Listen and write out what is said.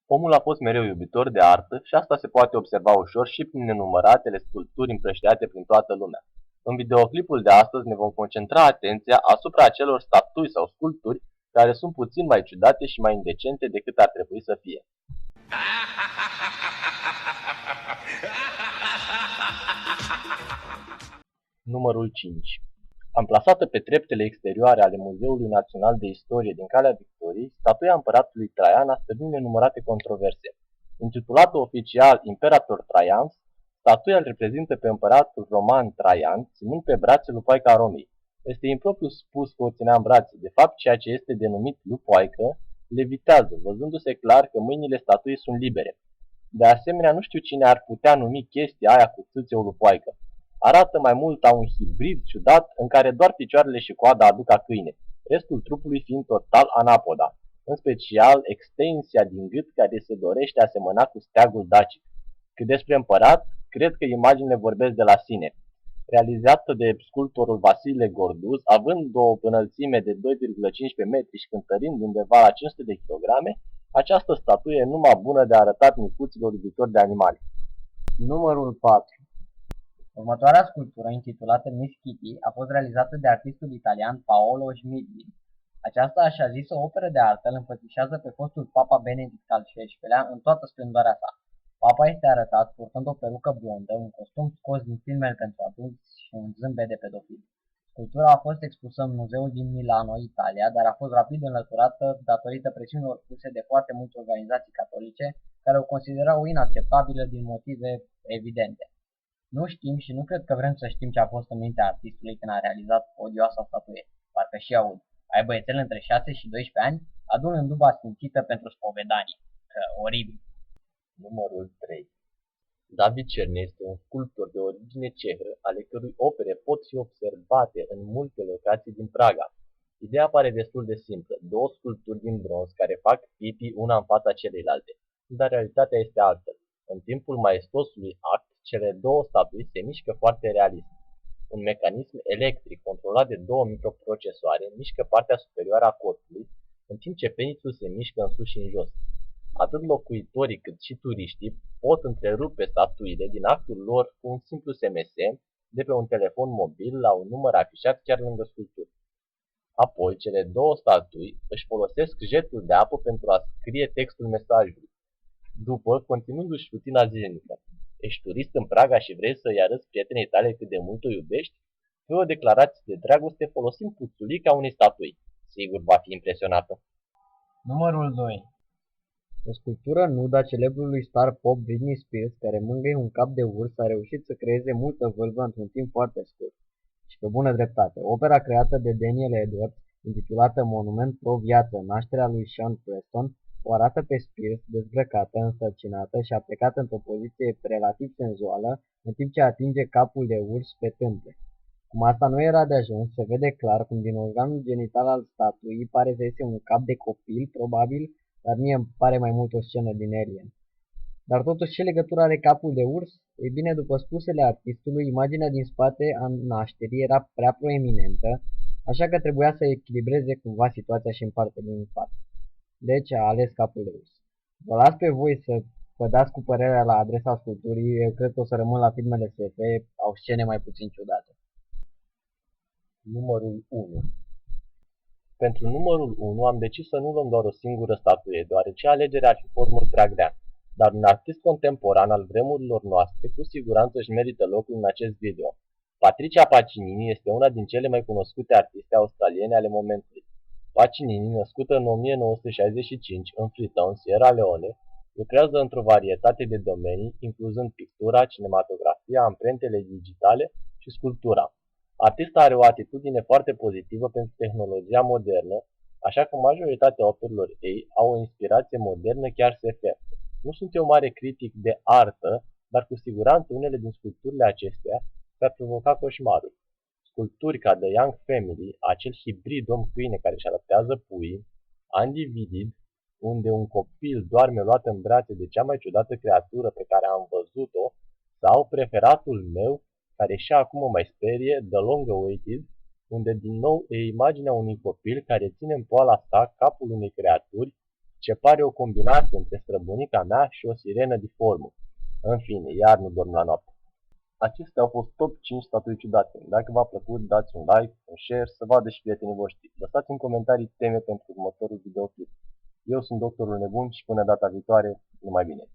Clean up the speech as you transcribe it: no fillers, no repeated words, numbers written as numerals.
Omul a fost mereu iubitor de artă și asta se poate observa ușor și prin nenumăratele sculpturi împrăștiate prin toată lumea. În videoclipul de astăzi ne vom concentra atenția asupra acelor statui sau sculpturi care sunt puțin mai ciudate și mai indecente decât ar trebui să fie. Numărul 5. Amplasată pe treptele exterioare ale Muzeului Național de Istorie din Calea Victoriei, statuia împăratului Traian a stârnit nenumărate controverse. Intitulată oficial Imperator Traians, statuia îl reprezintă pe împăratul roman Traian, ținând pe brațe lupoaica Romei. Este impropriu spus că o ținea în brațe, de fapt ceea ce este denumit lupoaică levitează, văzându-se clar că mâinile statuii sunt libere. De asemenea, nu știu cine ar putea numi chestia aia cu țâțe o lupoaică. Arată mai mult a un hibrid ciudat în care doar picioarele și coada aduc ca câine, restul trupului fiind total anapoda, în special extensia din gât care se dorește a semăna cu steagul dacic. Cât despre împărat, cred că imaginile vorbesc de la sine. Realizată de sculptorul Vasile Gorduz, având o înălțime de 2,15 metri și cântărind undeva la 500 de kilograme, această statuie e numai bună de arătat micuților iubitori de animale. Numărul 4. Următoarea sculptură, intitulată Miss Kitty, a fost realizată de artistul italian Paolo Schmidlin. Aceasta așa zisă operă de artă îl înfățișează pe fostul Papa Benedict al XVI-lea în toată splendoarea sa. Papa este arătat purtând o perucă blondă, un costum scos din filmele pentru adulți și un zâmbet de pedofil. Sculptura a fost expusă în muzeul din Milano, Italia, dar a fost rapid înlăturată datorită presiunilor puse de foarte multe organizații catolice care o considerau inacceptabilă din motive evidente. Nu știm și nu cred că vrem să știm ce a fost în mintea artistului când a realizat odioasa statuie. Parcă și aud. Ai băiețel între 6 și 12 ani? Adună în duba sfințită pentru spovedanie. Că oribil. Numărul 3. David Cerne este un sculptor de origine cehă, ale cărui opere pot fi observate în multe locații din Praga. Ideea pare destul de simplă, două sculpturi din bronz care fac pipi una în fața celeilalte, dar realitatea este altfel. În timpul maestosului act, cele două statui se mișcă foarte realist. Un mecanism electric controlat de două microprocesoare mișcă partea superioară a corpului, în timp ce penițul se mișcă în sus și în jos. Atât locuitorii cât și turiștii pot întrerupe statuile din actul lor cu un simplu SMS de pe un telefon mobil la un număr afișat chiar lângă sculpturi. Apoi, cele două statui își folosesc jetul de apă pentru a scrie textul mesajului. După, continuându-și rutina zilnică. Ești turist în Praga și vrei să-i arăți prietenei tale cât de mult o iubești? Fă o declarație de dragoste folosind puțulica unei statui. Sigur va fi impresionată. Numărul 2. O sculptură nudă a celebrului star pop Britney Spears, care mângâie un cap de urs, a reușit să creeze multă vâlvă într-un timp foarte scurt. Și pe bună dreptate. Opera creată de Daniel Edwards, intitulată Monument pro viață, nașterea lui Sean Preston, o arată pe Spears dezbrăcată, însărcinată și aplecată într-o poziție relativ senzuală, în timp ce atinge capul de urs pe tâmple. Cum asta nu era de ajuns, se vede clar cum din organul genital al statuii pare să iese un cap de copil, probabil, dar mie îmi pare mai mult o scenă din Alien. Dar totuși ce legătură are capul de urs? Ei bine, după spusele artistului, imaginea din spate a nașterii era prea proeminentă, așa că trebuia să echilibreze cumva situația și în partea din față. Deci a ales capul de urs. Vă las pe voi să vă dați cu părerea la adresa sculpturii, eu cred că o să rămân la filmele SF, au scene mai puțin ciudate. Numărul 1. Pentru numărul 1 am decis să nu luăm doar o singură statuie, deoarece alegerea ar fi fost mult prea grea. Dar un artist contemporan al vremurilor noastre cu siguranță își merită locul în acest video. Patricia Pacinini este una din cele mai cunoscute artiste australiene ale momentului. Pacinini, născută în 1965 în Freetown, Sierra Leone, lucrează într-o varietate de domenii, incluzând pictura, cinematografia, amprentele digitale și sculptura. Artista are o atitudine foarte pozitivă pentru tehnologia modernă, așa că majoritatea operelor ei au o inspirație modernă, chiar SF. Nu sunt eu mare critic de artă, dar cu siguranță unele din sculpturile acestea s-ar provoca coșmaruri. Sculpturi ca The Young Family, acel hibrid om-câine care își adaptează puii, Undivided, unde un copil doarme luat în brațe de cea mai ciudată creatură pe care am văzut-o, sau preferatul meu, care și acum mă mai sperie, The Long Awaited, unde din nou e imaginea unui copil care ține în poala sa capul unei creaturi ce pare o combinație între străbunica mea și o sirenă diformă. În fine, iar nu dorm la noapte. Acestea au fost top 5 statui ciudate. Dacă v-a plăcut, dați un like, un share, să vadă și prietenii voștri. Lăsați în comentarii teme pentru următorul videoclip. Eu sunt Doctorul Nebun și până data viitoare, numai bine!